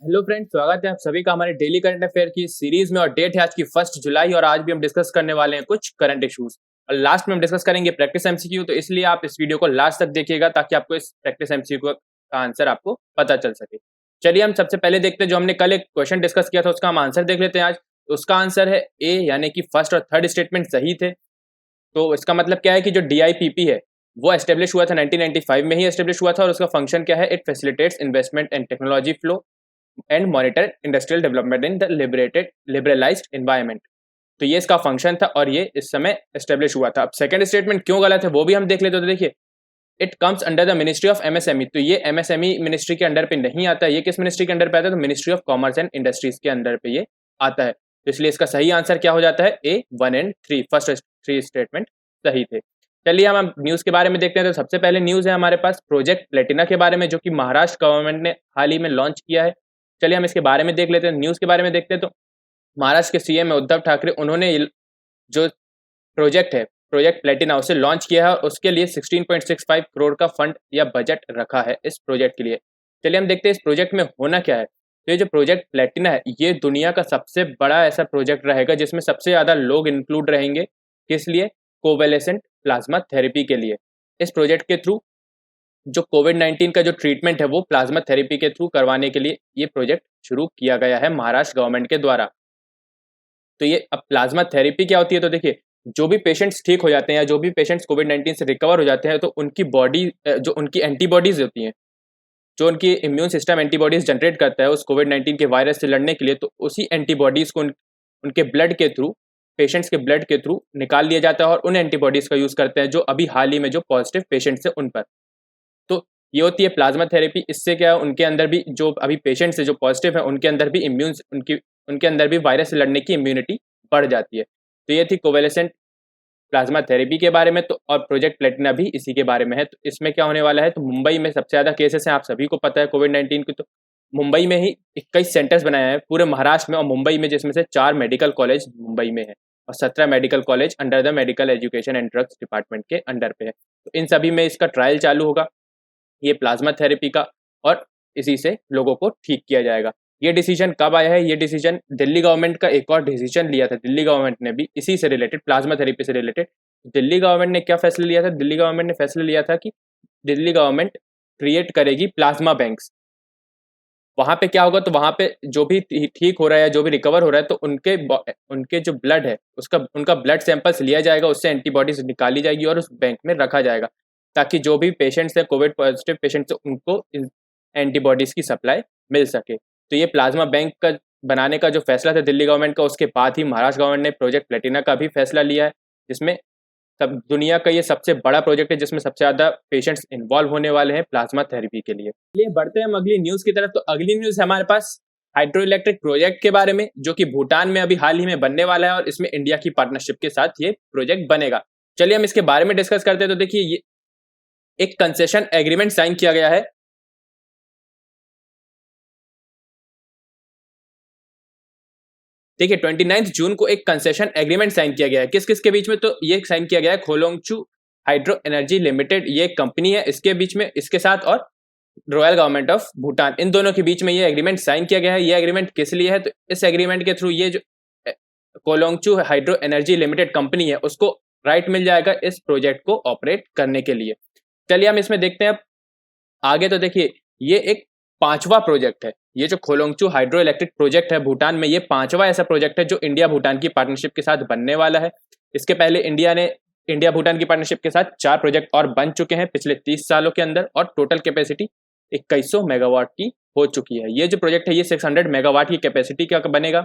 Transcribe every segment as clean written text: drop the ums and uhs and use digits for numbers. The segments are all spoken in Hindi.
हेलो फ्रेंड्स, स्वागत है आप सभी का हमारे डेली करंट अफेयर की सीरीज में। और डेट है आज की 1 जुलाई और आज भी हम डिस्कस करने वाले हैं कुछ करंट इश्यूज। और लास्ट में हम डिस्कस करेंगे प्रैक्टिस एमसीक्यू, तो इसलिए आप इस वीडियो को लास्ट तक देखिएगा ताकि आपको इस प्रैक्टिस एमसीक्यू का आंसर आपको पता चल सके। चलिए हम सबसे पहले देखते हैं, जो हमने कल एक क्वेश्चन डिस्कस किया था उसका हम आंसर देख लेते हैं आज। तो उसका आंसर है ए, यानी कि फर्स्ट और थर्ड स्टेटमेंट सही थे। तो इसका मतलब क्या है कि जो डीआईपीपी है वो एस्टेब्लिश हुआ था 1995 में ही एस्टेब्लिश हुआ था, और उसका फंक्शन क्या है, it facilitates investment and technology flow and monitor industrial development in the liberalised environment. तो ये इसका फंक्शन था और ये इस समय एस्टेब्लिश हुआ था। अब सेकंड स्टेटमेंट क्यों गलत है वो भी हम देख लेते। तो देखिए, it comes under the ministry of MSME. तो ये एमएसएमई मिनिस्ट्री के अंडर पे नहीं आता। ये किस मिनिस्ट्री के अंडर पे आता है? तो ministry of commerce and industries के अंदर पे ये आता है। तो इसलिए इसका सही आंसर क्या हो जाता है? ए, 1 एंड 3, फर्स्ट 3 स्टेटमेंट सही थे। चलिए हम न्यूज के बारे में देखते हैं। तो सबसे पहले न्यूज है हमारे पास प्रोजेक्ट प्लेटिना के बारे में, जो कि महाराष्ट्र गवर्नमेंट ने हाल ही में लॉन्च किया है। चलिए हम इसके बारे में देख लेते हैं। न्यूज के बारे में देखते हैं। तो महाराष्ट्र के सीएम उद्धव ठाकरे, उन्होंने जो प्रोजेक्ट है, प्रोजेक्ट प्लेटिना, उसे लॉन्च किया है। उसके लिए 16.65 करोड़ का फंड या बजट रखा है इस प्रोजेक्ट के लिए। चलिए हम देखते हैं इस प्रोजेक्ट में होना क्या है। तो ये जो प्रोजेक्ट प्लेटिना है ये दुनिया का सबसे बड़ा ऐसा प्रोजेक्ट रहेगा जिसमें सबसे ज़्यादा लोग इंक्लूड रहेंगे। किस लिए? कोवेलेसेंट प्लाज्मा थेरेपी के लिए। इस प्रोजेक्ट के थ्रू जो कोविड-19 का जो ट्रीटमेंट है वो प्लाज्मा थेरेपी के थ्रू करवाने के लिए ये प्रोजेक्ट शुरू किया गया है महाराष्ट्र गवर्नमेंट के द्वारा। तो ये अब प्लाज्मा थेरेपी क्या होती है? तो देखिए, जो भी पेशेंट्स ठीक हो जाते हैं या जो भी पेशेंट्स कोविड-19 से रिकवर हो जाते हैं, तो उनकी बॉडी जो उनकी एंटीबॉडीज होती हैं, जो उनकी इम्यून सिस्टम एंटीबॉडीज जनरेट करता है उस कोविड-19 के वायरस से लड़ने के लिए, तो उसी एंटीबॉडीज को उनके ब्लड के थ्रू, पेशेंट्स के ब्लड के थ्रू निकाल लिया जाता है और उन एंटीबॉडीज का यूज करते हैं जो अभी हाल ही में जो पॉजिटिव पेशेंट्स है उन पर। तो ये होती है प्लाज्मा थेरेपी। इससे क्या है, उनके अंदर भी जो अभी पेशेंट्स है जो पॉजिटिव है उनके अंदर भी उनके अंदर भी वायरस से लड़ने की इम्यूनिटी बढ़ जाती है। तो ये थी कोवेलेसेंट प्लाज्मा थेरेपी के बारे में। तो और प्रोजेक्ट प्लेटिना भी इसी के बारे में है। तो इसमें क्या होने वाला है, तो मुंबई में सबसे ज़्यादा केसेस हैं, आप सभी को पता है कोविड-19 की। तो मुंबई में ही 21 सेंटर्स बनाए हैं पूरे महाराष्ट्र में और मुंबई में, जिसमें से 4 मेडिकल कॉलेज मुंबई में है और 17 medical college under the medical education and drugs department के अंडर पे है। तो इन सभी में इसका ट्रायल चालू होगा, ये प्लाज्मा थेरेपी का, और इसी से लोगों को ठीक किया जाएगा। ये डिसीजन कब आया है? ये डिसीजन दिल्ली गवर्नमेंट का एक और डिसीजन लिया था। दिल्ली गवर्नमेंट ने भी इसी से रिलेटेड, प्लाज्मा थेरेपी से रिलेटेड, दिल्ली गवर्नमेंट ने क्या फैसला लिया था? दिल्ली गवर्नमेंट ने फैसला लिया था कि दिल्ली गवर्नमेंट क्रिएट करेगी प्लाज्मा बैंक्स। वहां पे क्या होगा, तो वहां पे जो भी ठीक हो रहा है, जो भी रिकवर हो रहा है, तो उनके जो ब्लड है उसका उनका ब्लड सैंपल्स लिया जाएगा, उससे एंटीबॉडीज निकाली जाएगी और उस बैंक में रखा जाएगा, ताकि जो भी पेशेंट्स हैं, कोविड पॉजिटिव पेशेंट्स, उनको एंटीबॉडीज की सप्लाई मिल सके। तो ये प्लाज्मा बैंक का बनाने का जो फैसला था दिल्ली गवर्नमेंट का, उसके बाद ही महाराष्ट्र गवर्नमेंट ने प्रोजेक्ट प्लेटिना का भी फैसला लिया है, जिसमें सब दुनिया का ये सबसे बड़ा प्रोजेक्ट है जिसमें सबसे ज़्यादा पेशेंट्स इन्वॉल्व होने वाले हैं प्लाज्मा थेरेपी के लिए। चलिए बढ़ते हैं हम अगली न्यूज़ की तरफ। तो अगली न्यूज़ है हमारे पास हाइड्रो इलेक्ट्रिक प्रोजेक्ट के बारे में, जो कि भूटान में अभी हाल ही में बनने वाला है और इसमें इंडिया की पार्टनरशिप के साथ ये प्रोजेक्ट बनेगा। चलिए हम इसके बारे में डिस्कस करते हैं। तो देखिए, ये एक कंसेशन एग्रीमेंट साइन किया गया है। देखिए 29 जून को एक कंसेशन एग्रीमेंट साइन किया गया है। किस किस के बीच में? तो ये साइन किया गया है खोलोंगचू हाइड्रो एनर्जी लिमिटेड, ये एक कंपनी है, इसके बीच में, इसके साथ, और रॉयल गवर्नमेंट ऑफ भूटान, इन दोनों के बीच में ये एग्रीमेंट साइन किया गया है। ये एग्रीमेंट किस लिए है? तो इस एग्रीमेंट के थ्रू ये जो कोलोंगचू हाइड्रो एनर्जी लिमिटेड कंपनी है उसको राइट मिल जाएगा इस प्रोजेक्ट को ऑपरेट करने के लिए। चलिए हम इसमें देखते हैं आगे। तो देखिए, ये एक पांचवा प्रोजेक्ट है। ये जो खोलोंगचू हाइड्रो इलेक्ट्रिक प्रोजेक्ट है भूटान में, ये पांचवा ऐसा प्रोजेक्ट है जो इंडिया भूटान की पार्टनरशिप के साथ बनने वाला है। इसके पहले इंडिया भूटान की पार्टनरशिप के साथ 4 प्रोजेक्ट और बन चुके हैं पिछले 30 सालों के अंदर, और टोटल कैपेसिटी 2100 मेगावाट की हो चुकी है। ये जो प्रोजेक्ट है ये 600 मेगावाट की कैपेसिटी का बनेगा।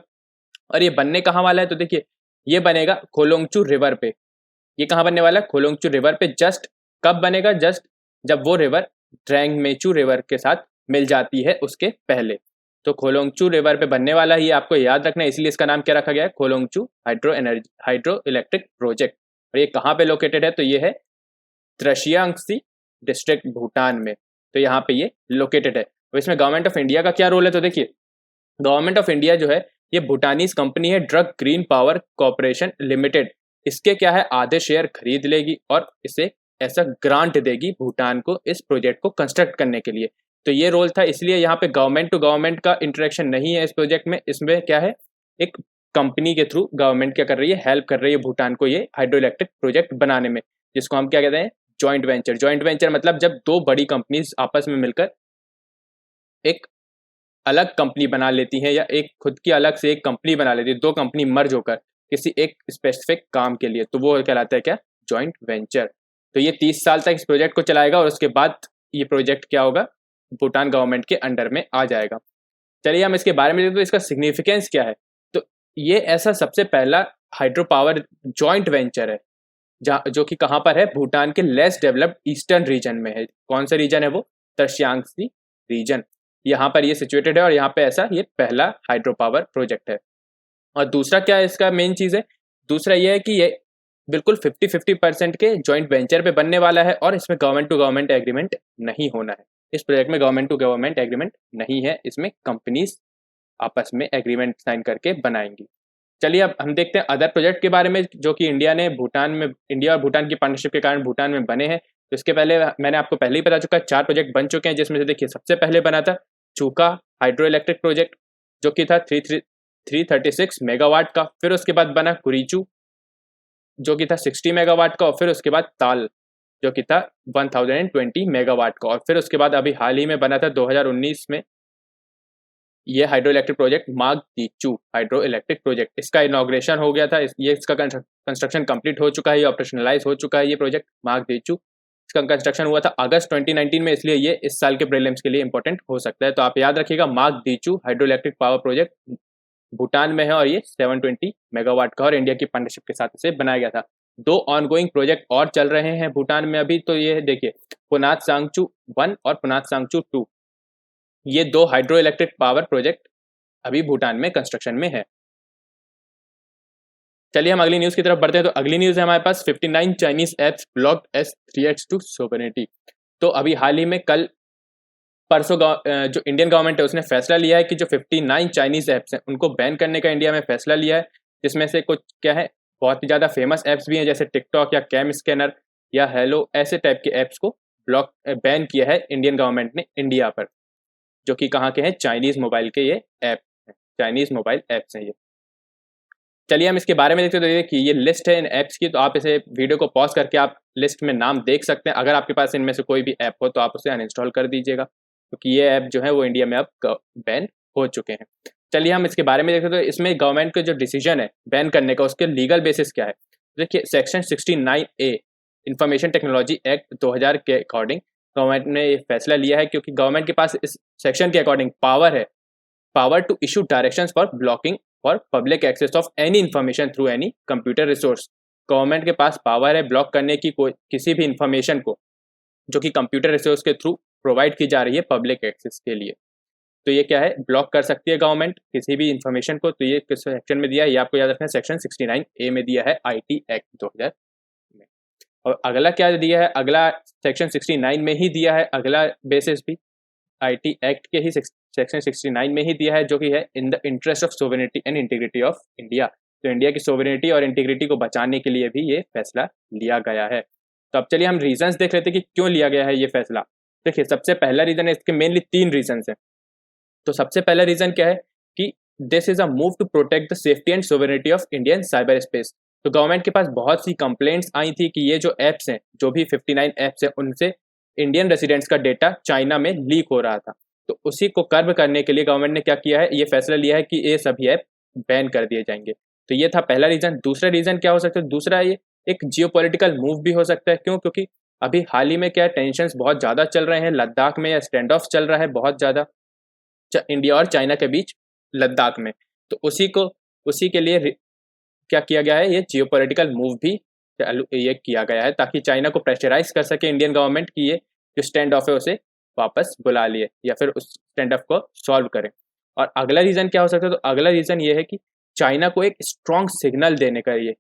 और ये बनने कहाँ वाला है? तो देखिए, ये बनेगा खोलोंगचू रिवर पे। ये कहाँ बनने वाला है? खोलोंगचू रिवर पे। जस्ट कब बनेगा? जस्ट जब वो रिवर ड्रैंगमेचू रिवर के साथ मिल जाती है उसके पहले। तो खोलोंगचू रिवर पे बनने वाला है, ये आपको याद रखना है, इसलिए इसका नाम क्या रखा गया है? Kholongchu hydro electric project. और ये कहाँ पे लोकेटेड है? तो ये है त्रिशियांगसी डिस्ट्रिक्ट भूटान में। तो यहाँ पे ये लोकेटेड है। तो इसमें गवर्नमेंट ऑफ इंडिया का क्या रोल है? तो देखिए, गवर्नमेंट ऑफ इंडिया जो है ये भूटानीज कंपनी है drug green power corporation limited, इसके क्या है, आधे शेयर खरीद लेगी और इसे ऐसा ग्रांट देगी भूटान को इस प्रोजेक्ट को कंस्ट्रक्ट करने के लिए। तो ये रोल था, इसलिए यहाँ पे गवर्नमेंट टू गवर्नमेंट का इंटरेक्शन नहीं है इस प्रोजेक्ट में। इसमें क्या है, एक कंपनी के थ्रू गवर्नमेंट क्या कर रही है, हेल्प कर रही है भूटान को ये हाइड्रो इलेक्ट्रिक प्रोजेक्ट बनाने में, जिसको हम क्या कहते हैं, जॉइंट वेंचर। जॉइंट वेंचर मतलब जब दो बड़ी कंपनीज आपस में मिलकर एक अलग कंपनी बना लेती हैं, या एक खुद की अलग से एक कंपनी बना लेती है, दो कंपनी मर्ज होकर किसी एक स्पेसिफिक काम के लिए, तो वो कहलाता है क्या, जॉइंट वेंचर। तो ये 30 साल तक इस प्रोजेक्ट को चलाएगा और उसके बाद ये प्रोजेक्ट क्या होगा, भूटान गवर्नमेंट के अंडर में आ जाएगा। चलिए हम इसके बारे में देखते हैं, तो इसका सिग्निफिकेंस क्या है। तो ये ऐसा सबसे पहला हाइड्रो पावर जॉइंट वेंचर है जो कि कहाँ पर है, भूटान के लेस डेवलप्ड ईस्टर्न रीजन में है। कौन सा रीजन है वो, तर्शियांगसी रीजन, यहाँ पर ये सिचुएटेड है और यहाँ पे ऐसा ये पहला हाइड्रो पावर प्रोजेक्ट है। और दूसरा क्या है इसका मेन चीज है, दूसरा ये है कि ये बिल्कुल 50-50% के जॉइंट वेंचर पे बनने वाला है और इसमें गवर्नमेंट टू गवर्नमेंट एग्रीमेंट नहीं होना है। इस प्रोजेक्ट में गवर्नमेंट टू गवर्नमेंट एग्रीमेंट नहीं है, इसमें कंपनीज आपस में एग्रीमेंट साइन करके बनाएंगी। चलिए अब हम देखते हैं अदर प्रोजेक्ट के बारे में जो कि इंडिया और भूटान की पार्टनरशिप के कारण भूटान में बने हैं। तो इसके पहले मैंने आपको पहले ही बता चुका है 4 प्रोजेक्ट बन चुके हैं, जिसमें से देखिए सबसे पहले बना था चूका हाइड्रो इलेक्ट्रिक प्रोजेक्ट जो कि था 336 मेगावाट का। फिर उसके बाद बना कुरीचू जो कि था 60 मेगावाट का, और फिर उसके बाद ताल जो कि था 1020 मेगावाट का, और फिर उसके बाद अभी हाल ही में बना था 2019 में ये hydro electric project Mangdechhu hydro electric project. इसका इनॉग्रेशन हो गया था, इसका कंस्ट्रक्शन कंप्लीट हो चुका है, ये ऑपरेशनलाइज हो चुका है ये प्रोजेक्ट मागदीचू। इसका कंस्ट्रक्शन हुआ था अगस्त 2019 में, इसलिए ये इस साल के प्रीलिम्स के लिए इंपॉर्टेंट हो सकता है। तो आप याद रखिएगा Mangdechhu hydro electric power project Bhutan में है और ये 720 मेगावाट का और इंडिया की पार्टनरशिप के साथ इसे बनाया गया था। 2 ऑनगोइंग प्रोजेक्ट और चल रहे हैं भूटान में अभी, तो ये देखिए पुनात सांगचू 1 और पुनात सांगचू 2, ये 2 हाइड्रो इलेक्ट्रिक पावर प्रोजेक्ट अभी भूटान में कंस्ट्रक्शन में है। चलिए हम अगली न्यूज की तरफ बढ़ते हैं। तो अगली न्यूज है हमारे पास 59 Chinese apps blocked as threats to sovereignty. तो अभी हाल ही में कल परसों जो इंडियन गवर्नमेंट है उसने फैसला लिया है कि जो 59 चाइनीज ऐप्स हैं उनको बैन करने का इंडिया में फैसला लिया है, जिसमें से कुछ क्या है, बहुत ही ज़्यादा फेमस ऐप्स भी हैं जैसे टिकटॉक या कैम स्कैनर या हेलो, ऐसे टाइप के ऐप्स को बैन किया है इंडियन गवर्नमेंट ने इंडिया पर, जो कि कहाँ के हैं, चाइनीज मोबाइल के ये ऐप हैं, चाइनीज मोबाइल ऐप्स हैं ये। चलिए हम इसके बारे में देखते हैं। तो देखिए ये लिस्ट है इन ऐप्स की, तो आप इसे वीडियो को पॉज करके आप लिस्ट में नाम देख सकते हैं। अगर आपके पास इनमें से कोई भी ऐप हो तो आप उसे अनइंस्टॉल कर दीजिएगा, क्योंकि ये ऐप जो है वो इंडिया में अब बैन हो चुके हैं। चलिए हम इसके बारे में देखते हैं। तो इसमें गवर्नमेंट का जो डिसीजन है बैन करने का, उसके लीगल बेसिस क्या है। देखिए section 69A information technology act 2000 के अकॉर्डिंग गवर्नमेंट ने ये फैसला लिया है, क्योंकि गवर्नमेंट के पास इस सेक्शन के according power to issue directions for blocking for public access of any information through any computer resource. Government के पास पावर है ब्लॉक करने की किसी भी इंफॉर्मेशन को जो कि कंप्यूटर रिसोर्स के थ्रू प्रोवाइड की जा रही है पब्लिक एक्सेस के लिए। तो ये क्या है, ब्लॉक कर सकती है गवर्नमेंट किसी भी इंफॉर्मेशन को। तो ये किस सेक्शन में दिया है, ये आपको याद रखना है, सेक्शन 69A में दिया है आईटी एक्ट 2000 में। और अगला क्या दिया है, अगला सेक्शन 69 में ही दिया है, अगला बेसिस भी आईटी एक्ट के ही सेक्शन 69 में ही दिया है, जो कि है in the interest of sovereignty and integrity of India. तो इंडिया की सोवरेनिटी और इंटीग्रिटी को बचाने के लिए भी ये फैसला लिया गया है। तो अब चलिए हम रीजंस देख लेते हैं कि क्यों लिया गया है ये फैसला। देखिए सबसे पहला रीजन है, इसके मेनली 3 रीजंस हैं। तो सबसे पहला रीजन क्या है कि this is a move to protect the safety and sovereignty of Indian cyber space. तो गवर्नमेंट के पास बहुत सी कंप्लेंट्स आई थी कि ये जो ऐप्स हैं, जो भी 59 ऐप्स हैं, उनसे इंडियन रेसिडेंट्स का डेटा चाइना में लीक हो रहा था। तो उसी को कर्ब करने के लिए गवर्नमेंट ने क्या किया है, ये फैसला लिया है कि ये सभी ऐप बैन कर दिए जाएंगे। तो ये था पहला रीजन। दूसरा रीजन क्या हो सकता है, दूसरा ये एक जियोपॉलिटिकल मूव भी हो सकता है। क्यों, क्योंकि अभी हाल ही में क्या टेंशंस बहुत ज़्यादा चल रहे हैं लद्दाख में, या स्टैंड ऑफ चल रहा है बहुत ज़्यादा इंडिया और चाइना के बीच लद्दाख में। तो उसी के लिए क्या किया गया है, ये जियोपॉलिटिकल मूव भी ये किया गया है, ताकि चाइना को प्रेशराइज कर सके इंडियन गवर्नमेंट की ये जो स्टैंड ऑफ है उसे वापस बुला लिए या फिर उस स्टैंड ऑफ को सॉल्व करें। और अगला रीज़न क्या हो सकता है, तो अगला रीज़न ये है कि चाइना को एक स्ट्रॉन्ग सिग्नल देने का ये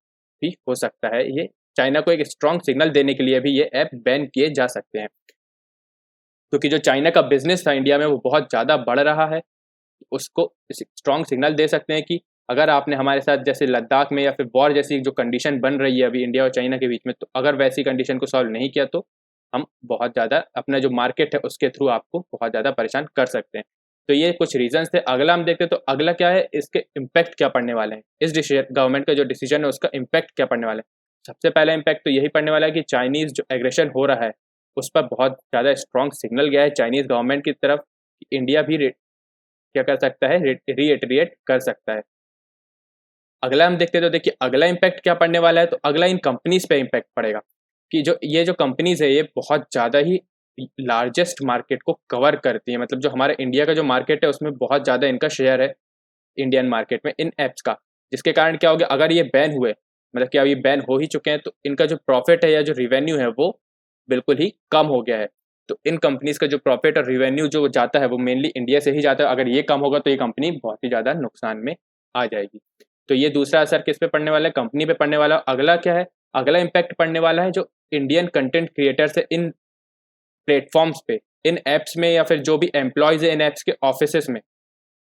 भी हो सकता है, ये चाइना को एक स्ट्रॉन्ग सिग्नल देने के लिए भी ये ऐप बैन किए जा सकते हैं, क्योंकि जो चाइना का बिजनेस था इंडिया में वो बहुत ज़्यादा बढ़ रहा है। उसको स्ट्रॉन्ग सिग्नल दे सकते हैं कि अगर आपने हमारे साथ जैसे लद्दाख में या फिर वॉर जैसी जो कंडीशन बन रही है अभी इंडिया और चाइना के बीच में, तो अगर वैसी कंडीशन को सॉल्व नहीं किया तो हम बहुत ज़्यादा अपना जो मार्केट है उसके थ्रू आपको बहुत ज़्यादा परेशान कर सकते हैं। तो ये कुछ रीजंस थे। अगला हम देखते हैं, तो अगला क्या है, इसके इम्पैक्ट क्या पड़ने वाले हैं, इस डिसीजन गवर्नमेंट का जो डिसीजन है उसका इम्पैक्ट क्या पड़ने वाला है। सबसे पहला इम्पैक्ट तो यही पड़ने वाला है कि चाइनीज़ जो एग्रेशन हो रहा है उस पर बहुत ज़्यादा स्ट्रॉन्ग सिग्नल गया है चाइनीज़ गवर्नमेंट की तरफ। इंडिया भी क्या कर सकता है, रीएट्रिएट कर सकता है। अगला हम देखते हैं, तो देखिए अगला इम्पैक्ट क्या पड़ने वाला है, तो अगला इन कंपनीज पे इम्पैक्ट पड़ेगा कि जो कंपनीज है ये बहुत ज़्यादा ही लार्जेस्ट मार्केट को कवर करती है। मतलब जो हमारे इंडिया का जो मार्केट है उसमें बहुत ज़्यादा इनका शेयर है इंडियन मार्केट में इन ऐप्स का। जिसके कारण क्या हो गया, अगर ये बैन हुए, मतलब कि अभी बैन हो ही चुके हैं, तो इनका जो प्रॉफिट है या जो रिवेन्यू है वो बिल्कुल ही कम हो गया है। तो इन कंपनीज का जो प्रॉफिट और रिवेन्यू जो जाता है वो मेनली इंडिया से ही जाता है। अगर ये कम होगा तो ये कंपनी बहुत ही ज़्यादा नुकसान में आ जाएगी। तो ये दूसरा असर किस पे पड़ने वाला है, कंपनी पे पड़ने वाला। अगला क्या है, अगला इम्पैक्ट पड़ने वाला है जो इंडियन कंटेंट क्रिएटर्स है इन प्लेटफॉर्म्स पे, इन ऐप्स में, या फिर जो भी एम्प्लॉयज है इन ऐप्स के ऑफिसेस में,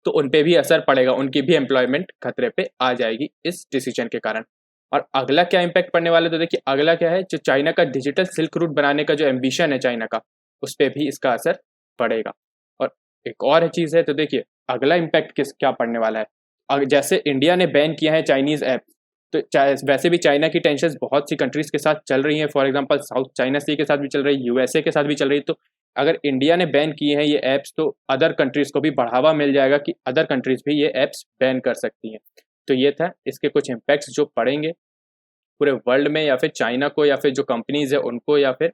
तो उन पे भी असर पड़ेगा, उनकी भी एम्प्लॉयमेंट खतरे पे आ जाएगी इस डिसीजन के कारण। और अगला क्या इम्पैक्ट पड़ने वाला है, तो देखिए अगला क्या है, जो चाइना का डिजिटल सिल्क रूट बनाने का जो एम्बिशन है चाइना का, उस पर भी इसका असर पड़ेगा। और एक और चीज़ है, तो देखिए अगला इम्पैक्ट क्या पड़ने वाला है। जैसे इंडिया ने बैन किया है चाइनीज़ ऐप, तो वैसे भी चाइना की टेंशन बहुत सी कंट्रीज के साथ चल रही है। फॉर एग्जांपल साउथ चाइना सी के साथ भी चल रही है, यूएसए के साथ भी चल रही है। तो अगर इंडिया ने बैन किए हैं ये ऐप्स, तो अदर कंट्रीज को भी बढ़ावा मिल जाएगा कि अदर कंट्रीज भी ये ऐप्स बैन कर सकती हैं। तो ये था इसके कुछ इम्पैक्ट्स जो पड़ेंगे पूरे वर्ल्ड में, या फिर चाइना को, या फिर जो कंपनीज है उनको, या फिर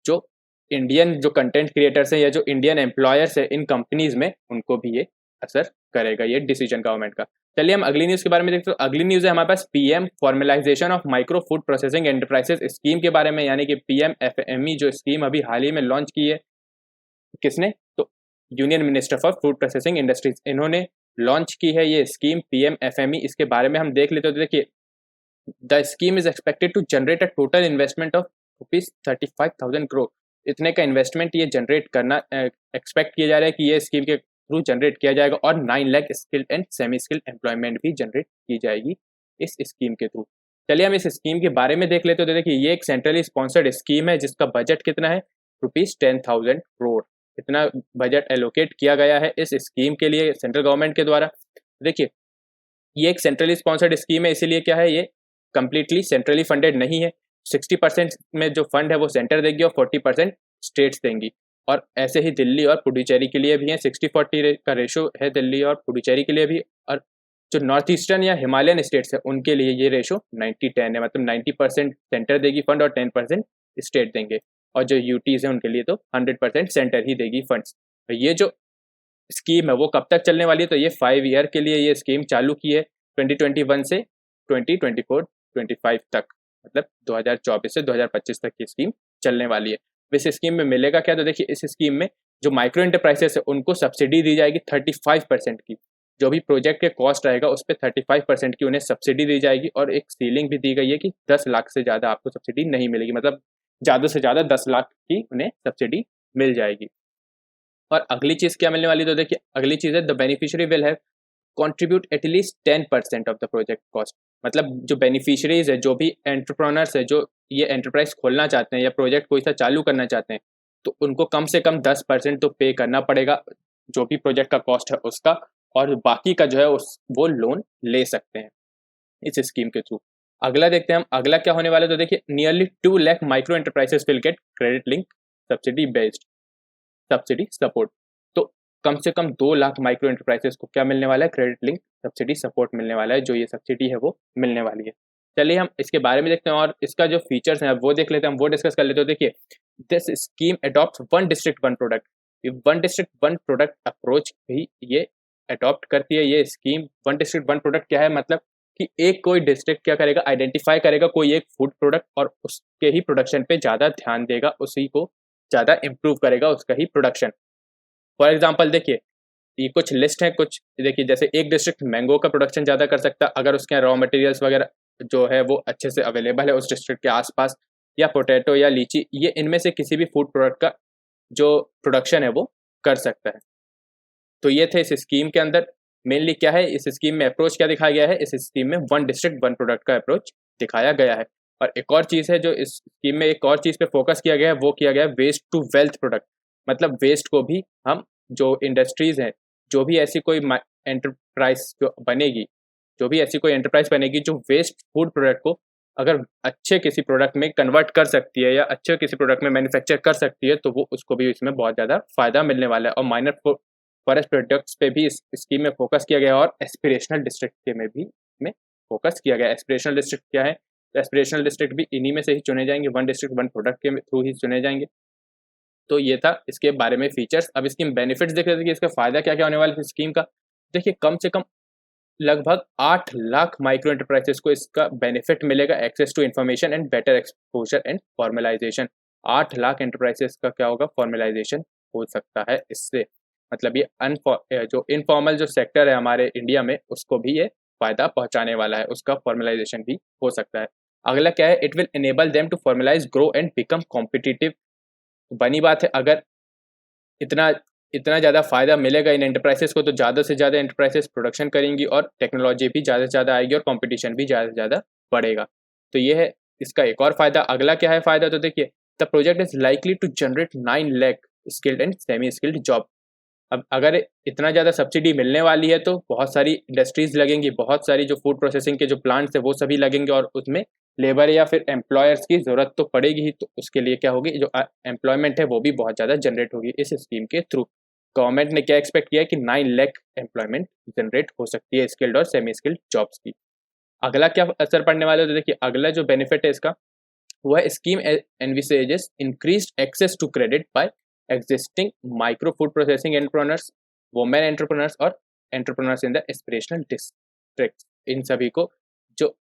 जो इंडियन जो कंटेंट क्रिएटर्स हैं या जो इंडियन एम्प्लॉयर्स है इन कंपनीज में, उनको भी ये असर करेगा ये डिसीजन गवर्नमेंट का। चलिए हम अगली न्यूज़ के बारे में देखते हैं। तो अगली न्यूज़ है हमारे पास PM formalisation of micro food processing enterprises scheme के बारे में, यानी कि पीएमएफएमई जो स्कीम अभी हाल ही में लॉन्च की है। किसने, तो union minister for food processing industries, इन्होंने लॉन्च की है ये स्कीम पीएमएफएमई। इसके बारे में हम देख लेते हैं। तो देखिए the scheme is expected to generate a total investment of ₹35,000 crore. इतने का इन्वेस्टमेंट ये जनरेट करना एक्सपेक्ट किया जा रहा है कि ये स्कीम के थ्रू जनरेट किया जाएगा, और 9 lakh skilled and semi skilled employment भी जनरेट की जाएगी इस स्कीम के थ्रू। चलिए हम इस स्कीम के बारे में देख लेते हैं। तो देखिए ये एक सेंट्रली स्पॉन्सर्ड स्कीम है जिसका बजट कितना है, ₹10,000 करोड़। इतना बजट एलोकेट किया गया है इस स्कीम के लिए सेंट्रल गवर्नमेंट के द्वारा। देखिए ये एक सेंट्रली स्पॉन्सर्ड स्कीम है, इसीलिए क्या है, ये कंप्लीटली सेंट्रली फंडेड नहीं है। 60% में जो फंड है वो सेंटर देगी और 40% स्टेट्स देंगी। और ऐसे ही दिल्ली और पुडुचेरी के लिए भी है, 60-40 का रेशो है दिल्ली और पुडुचेरी के लिए भी। और जो नॉर्थ ईस्टर्न या हिमालयन स्टेट्स है उनके लिए ये रेशो 90-10 है, मतलब 90% सेंटर देगी फंड और 10% स्टेट देंगे। और जो यूटीज है उनके लिए तो 100% सेंटर ही देगी फंड्स। तो ये जो स्कीम है वो कब तक चलने वाली है, तो ये 5 ईयर के लिए ये स्कीम चालू की है, 2021 से 2024-25 तक, मतलब 2024 से 2025 तक की स्कीम चलने वाली है। इस स्कीम में मिलेगा क्या, तो देखिए इस स्कीम में जो माइक्रो एंटरप्राइजेस है उनको सब्सिडी दी जाएगी 35% की। जो भी प्रोजेक्ट के कॉस्ट रहेगा उस पर 35% की उन्हें सब्सिडी दी जाएगी, और एक सीलिंग भी दी गई है कि 10 लाख से ज़्यादा आपको सब्सिडी नहीं मिलेगी, मतलब ज़्यादा से ज़्यादा 10 लाख की उन्हें सब्सिडी मिल जाएगी। और अगली चीज़ क्या मिलने वाली है, तो देखिए अगली चीज़ है the beneficiary will have contribute at least 10% of the project cost. मतलब जो बेनिफिशियरीज है, जो भी एंटरप्रेन्योर्स है, जो ये एंटरप्राइज खोलना चाहते हैं या प्रोजेक्ट कोई सा चालू करना चाहते हैं, तो उनको कम से कम 10% तो पे करना पड़ेगा जो भी प्रोजेक्ट का कॉस्ट है उसका, और बाकी का जो है वो लोन ले सकते हैं इस स्कीम के थ्रू। अगला देखते हैं हम, अगला क्या होने वाला है, तो देखिए nearly 2 lakh micro enterprises will get credit link subsidy based subsidy support. तो कम से कम 2 लाख माइक्रो एंटरप्राइजेस को क्या मिलने वाला है, क्रेडिट लिंक सब्सिडी सपोर्ट मिलने वाला है, जो ये सब्सिडी है वो मिलने वाली है। चलिए हम इसके बारे में देखते हैं और इसका जो फीचर्स हैं वो देख लेते हैं, हम वो डिस्कस कर लेते हैं। देखिए this scheme adopt one district one product, one district one product approach भी ये अडॉप्ट करती है ये scheme. One district one product क्या है, मतलब कि एक कोई डिस्ट्रिक्ट क्या करेगा, आइडेंटिफाई करेगा कोई एक फूड प्रोडक्ट और उसके ही प्रोडक्शन पे ज़्यादा ध्यान देगा, उसी को ज़्यादा इम्प्रूव करेगा उसका ही प्रोडक्शन। फॉर एग्जाम्पल देखिए ये कुछ लिस्ट है, कुछ देखिए जैसे एक डिस्ट्रिक्ट मैंगो का प्रोडक्शन ज़्यादा कर सकता है अगर उसके यहाँ रॉ मटेरियल्स वगैरह जो है वो अच्छे से अवेलेबल है उस डिस्ट्रिक्ट के आसपास, या पोटैटो या लीची, ये इनमें से किसी भी फूड प्रोडक्ट का जो प्रोडक्शन है वो कर सकता है। तो ये थे इस स्कीम के अंदर मेनली क्या है, इस स्कीम में अप्रोच क्या दिखाया गया है, इस स्कीम में वन डिस्ट्रिक्ट वन प्रोडक्ट का अप्रोच दिखाया गया है। और एक और चीज़ है जो इस स्कीम में एक और चीज़ पे फोकस किया गया है, वो किया गया है वेस्ट टू वेल्थ प्रोडक्ट। मतलब वेस्ट को भी हम, जो इंडस्ट्रीज़ हैं, जो भी ऐसी कोई एंटरप्राइज जो बनेगी, जो भी ऐसी कोई एंटरप्राइज बनेगी जो वेस्ट फूड प्रोडक्ट को अगर अच्छे किसी प्रोडक्ट में कन्वर्ट कर सकती है या अच्छे किसी प्रोडक्ट में मैन्युफैक्चर कर सकती है, तो वो उसको भी इसमें बहुत ज़्यादा फायदा मिलने वाला है। और माइनर फॉरेस्ट प्रोडक्ट्स पे भी इस स्कीम में फोकस किया गया है और एस्पिरेशनल डिस्ट्रिक्ट के में फोकस किया गया है। एस्पिरेशनल डिस्ट्रिक्ट क्या है? तो एस्पिरेशनल डिस्ट्रिक्ट भी इन्हीं में से ही चुने जाएंगे, वन डिस्ट्रिक्ट वन प्रोडक्ट के थ्रू ही चुने जाएंगे। तो ये था इसके बारे में फीचर्स। अब इसकी बेनिफिट्स देख रहे थे कि इसका फायदा क्या क्या होने वाला है स्कीम का। देखिए, कम से कम लगभग 8 लाख माइक्रो एंटरप्राइजेस को इसका बेनिफिट मिलेगा, access to information and better exposure and formalisation. 8 lakh enterprises का क्या होगा? फॉर्मलाइजेशन हो सकता है इससे। मतलब ये जो इनफॉर्मल जो सेक्टर है हमारे इंडिया में, उसको भी ये फायदा पहुंचाने वाला है, उसका फॉर्मलाइजेशन भी हो सकता है। अगला क्या है? It will enable them to formalise, grow and become competitive. बनी बात है, अगर इतना इतना ज़्यादा फ़ायदा मिलेगा इन एंटरप्राइजेस को, तो ज़्यादा से ज़्यादा एंटरप्राइजेस प्रोडक्शन करेंगी और टेक्नोलॉजी भी ज़्यादा से ज़्यादा आएगी और कंपटीशन भी ज़्यादा से ज़्यादा बढ़ेगा। तो ये है इसका एक और फ़ायदा। अगला क्या है फ़ायदा? तो देखिए, the project is likely to generate 9 lakh skilled and semi skilled job. अब अगर इतना ज़्यादा सब्सिडी मिलने वाली है, तो बहुत सारी इंडस्ट्रीज़ लगेंगी, बहुत सारी जो फूड प्रोसेसिंग के जो प्लांट्स है वो सभी लगेंगे और उसमें लेबर या फिर एम्प्लॉयर्स की ज़रूरत तो पड़ेगी ही। तो उसके लिए क्या होगी, जो एम्प्लॉयमेंट है वो भी बहुत ज़्यादा जनरेट होगी इस स्कीम के थ्रू। गवर्नमेंट ने क्या एक्सपेक्ट किया है कि 9 लाख एम्प्लॉयमेंट जनरेट हो सकती है स्किल्ड और सेमी स्किल्ड जॉब्स की। अगला क्या असर पड़ने वाला है? तो देखिए, अगला जो बेनिफिट है इसका, वो है scheme envisages increased access to credit by existing micro food processing entrepreneurs, women entrepreneurs और entrepreneurs in the aspirational district. इन सभी को जो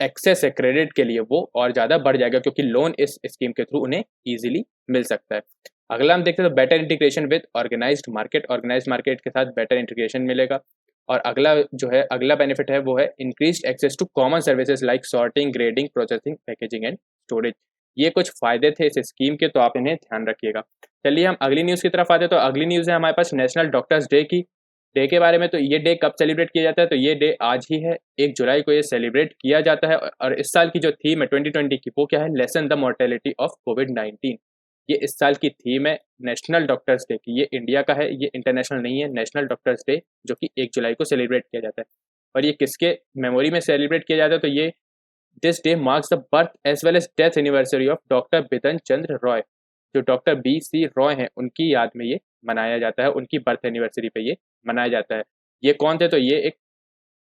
एक्सेस है क्रेडिट के लिए वो और ज़्यादा बढ़ जाएगा, क्योंकि लोन इस स्कीम के थ्रू उन्हें ईजिली मिल सकता है। अगला हम देखते हैं तो better integration with organised market के साथ बेटर इंटीग्रेशन मिलेगा। और अगला जो है, अगला बेनिफिट है वो है increased access to common services like sorting, grading, processing, packaging and storage. ये कुछ फायदे थे इस स्कीम के, तो आप इन्हें ध्यान रखिएगा। चलिए हम अगली न्यूज़ की तरफ आते हैं। तो अगली न्यूज़ है हमारे पास नेशनल डॉक्टर्स डे की। डे के बारे में, तो ये डे कब सेलिब्रेट किया जाता है? तो ये डे आज ही है, 1 जुलाई को ये सेलिब्रेट किया जाता है। और इस साल की जो थीम है 2020 की, वो क्या है? लेसन द मोर्टेलिटी ऑफ कोविड-19। ये इस साल की थीम है नेशनल डॉक्टर्स डे की। ये इंडिया का है, ये इंटरनेशनल नहीं है। नेशनल डॉक्टर्स डे जो कि 1 जुलाई को सेलिब्रेट किया जाता है। और ये किसके मेमोरी में सेलिब्रेट किया जाता है? तो ये this day marks the birth as well as death anniversary of doctor Bidhan Chandra Roy. जो डॉक्टर BC रॉय हैं, उनकी याद में ये मनाया जाता है, उनकी बर्थ एनिवर्सरी पे ये मनाया जाता है। ये कौन थे? तो ये एक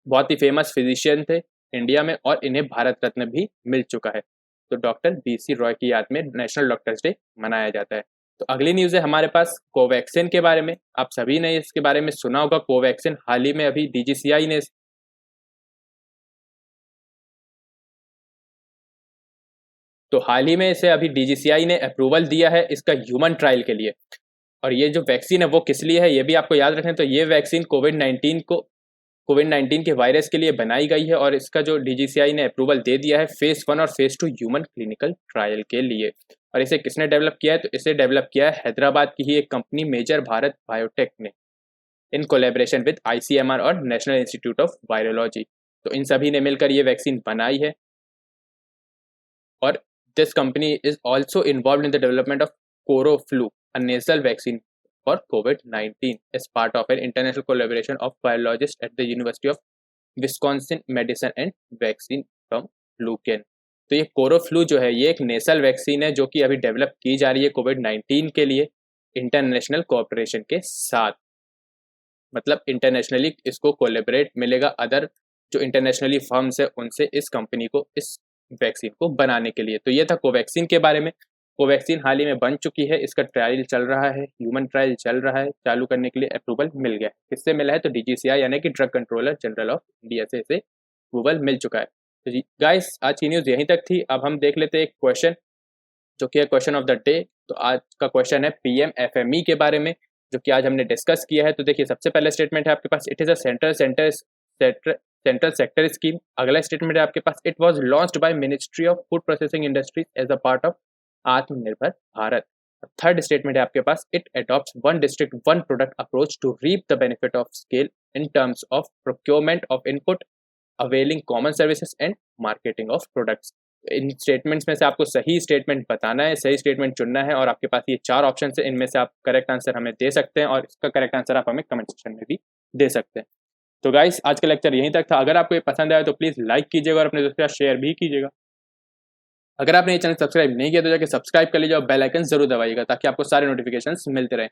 बहुत ही फेमस फिजिशियन थे इंडिया में, और इन्हें भारत रत्न भी मिल चुका है। तो डॉक्टर BC रॉय की याद में नेशनल डॉक्टर्स डे मनाया जाता है। तो अगली न्यूज़ है हमारे पास कोवैक्सीन के बारे में। आप सभी ने इसके बारे में सुना होगा। कोवैक्सीन हाल ही में अभी DGCI ने, तो हाल ही में इसे अभी DGCI ने अप्रूवल दिया है इसका ह्यूमन ट्रायल के लिए। और ये जो वैक्सीन है वो किस लिए है, ये भी आपको याद रखें। तो ये वैक्सीन कोविड 19 के वायरस के लिए बनाई गई है, और इसका जो DGCI ने अप्रूवल दे दिया है फेज 1 और फेज 2 ह्यूमन क्लिनिकल ट्रायल के लिए। और इसे किसने डेवलप किया है? तो इसे डेवलप किया है हैदराबाद की ही एक कंपनी मेजर भारत बायोटेक ने, इन कोलेब्रेशन विद ICMR और नेशनल इंस्टीट्यूट ऑफ वायरोलॉजी। तो इन सभी ने मिलकर ये वैक्सीन बनाई है। और this company is also involved in the development of Coroflu, a nasal vaccine for COVID-19 as part of an international collaboration of biologists at the University of Wisconsin Medicine and Vaccine from Lucan। तो ये कोरोफ्लू जो है, ये एक नेसल वैक्सीन है जो कि अभी डेवलप की जा रही है कोविड-19 के लिए इंटरनेशनल कोऑपरेशन के साथ। मतलब इंटरनेशनली इसको कोलेबरेट मिलेगा अदर जो इंटरनेशनली फर्म्स है उनसे इस कंपनी को इस वैक्सीन को बनाने के लिए। तो ये था कोवैक्सीन के बारे में। कोवैक्सीन हाल ही में बन चुकी है, इसका ट्रायल चल रहा है, ह्यूमन ट्रायल चल रहा है। चालू करने के लिए अप्रूवल मिल गया है। किससे मिला है? तो DGCI यानी कि drug controller general of India से इसे अप्रूवल मिल चुका है। तो जी गाइस, आज की न्यूज़ यहीं तक थी। अब हम देख लेते हैं एक क्वेश्चन जो कि है क्वेश्चन ऑफ द डे। तो आज का क्वेश्चन है PMFME के बारे में, जो कि आज हमने डिस्कस किया है। तो देखिए, सबसे पहला स्टेटमेंट है आपके पास, it is a central sector scheme. अगला स्टेटमेंट है आपके पास, it was launched by ministry of food processing industries as a part of Atmanirbhar Bharat. Third statement है आपके पास, it adopts one district one product approach to reap the benefit of scale in terms of procurement of input, availing common services and marketing of products। इन स्टेटमेंट्स में से आपको सही स्टेटमेंट बताना है, सही स्टेटमेंट चुनना है और आपके पास ये 4 ऑप्शन है, इनमें से आप करेक्ट आंसर हमें दे सकते हैं और इसका करेक्ट आंसर आप हमें कमेंट सेक्शन में भी दे सकते हैं। तो गाइस आज का लेक्चर यहीं तक था। अगर आपको ये पसंद आया तो प्लीज़ लाइक कीजिएगा और अपने दोस्तों के साथ शेयर भी कीजिएगा। अगर आपने ये चैनल सब्सक्राइब नहीं किया तो जाके सब्सक्राइब कर लीजिए और बेल आइकन जरूर दबाइएगा ताकि आपको सारे नोटिफिकेशंस मिलते रहें।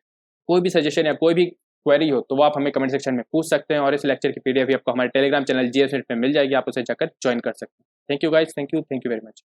कोई भी सजेशन या कोई भी क्वेरी हो तो वो आप हमें कमेंट सेक्शन में पूछ सकते हैं और इस लेक्चर की पीडीएफ भी आपको हमारे टेलीग्राम चैनल जीएस नेट पे मिल जाएगी, आप उसे जाकर ज्वाइन कर सकते हैं। Thank you guys, thank you very much.